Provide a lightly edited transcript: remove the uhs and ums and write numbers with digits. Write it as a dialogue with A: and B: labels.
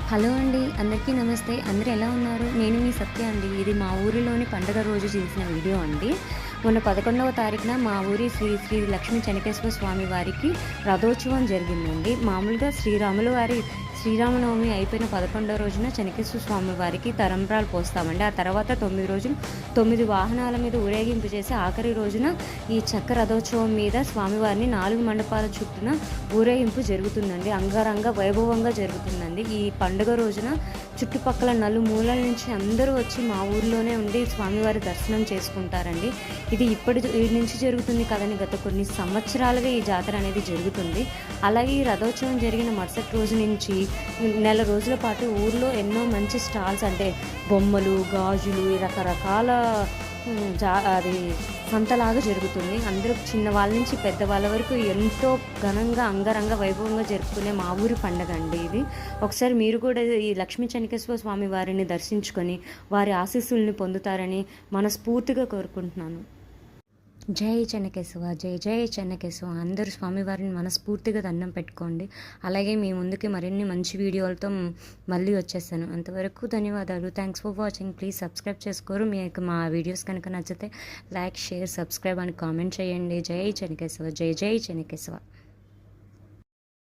A: Hello అండి. అందరికీ నమస్తే. అందరూ ఎలా ఉన్నారు? నేను మీ సత్య అండి. ఇది మా ఊరిలోని పండుగ రోజు తీసిన వీడియో అండి. మొన్న 11వ తారీఖున మా ఊరి శ్రీ శ్రీ లక్ష్మీ చెన్నకేశ్వర స్వామి వారికి రథోత్సవం జరిగిందండి. మామూలుగా శ్రీరామనవమి అయిపోయిన 11వ రోజున చెన్నకేశ్వర స్వామి వారికి తలంబ్రాలు పోస్తామండి. ఆ తర్వాత 9 రోజులు 9 వాహనాల మీద ఊరేగింపు చేసి ఆఖరి రోజున ఈ చక్క రథోత్సవం మీద స్వామివారిని 4 మండపాల చుట్టూన ఊరేగింపు జరుగుతుందండి. అంగరంగ వైభవంగా జరుగుతుందండి. ఈ పండుగ రోజున చుట్టుపక్కల నలుమూలల నుంచి అందరూ వచ్చి మా ఊరిలోనే ఉండి స్వామివారి దర్శనం చేసుకుంటారండి. ఇది ఇప్పటి నుంచి జరుగుతుంది కదని గత కొన్ని సంవత్సరాలుగా ఈ జాతర అనేది జరుగుతుంది. అలాగే ఈ రథోత్సవం జరిగిన మరుసటి రోజు నుంచి నెల రోజుల పాటు ఊర్లో ఎన్నో మంచి స్టాల్స్ అంటే బొమ్మలు, గాజులు, రకరకాల అది సంతలాగా జరుగుతుంది. అందరూ చిన్నవాళ్ళ నుంచి పెద్దవాళ్ళ వరకు ఎంతో ఘనంగా అంగరంగ వైభవంగా జరుపుకునే మా ఊరి పండుగ అండి ఇది. ఒకసారి మీరు కూడా ఈ లక్ష్మీ చెన్నకేశ్వర స్వామి వారిని దర్శించుకొని వారి ఆశీస్సుల్ని పొందుతారని మనస్ఫూర్తిగా కోరుకుంటున్నాను. జై చెన్నకేశవ, జై జై చెన్నకేశవ. అందరూ స్వామివారిని మనస్ఫూర్తిగా దండం పెట్టుకోండి. అలాగే మీ ముందుకి మరిన్ని మంచి వీడియోలతో మళ్ళీ వచ్చేస్తాను. అంతవరకు ధన్యవాదాలు. Thanks for watching. Please subscribe చేసుకోరు. మీకు మా వీడియోస్ కనుక నచ్చితే లైక్, షేర్, సబ్స్క్రైబ్ అని కామెంట్ చేయండి. జై చెన్నకేశవ, జై జై చెన్నకేశవ.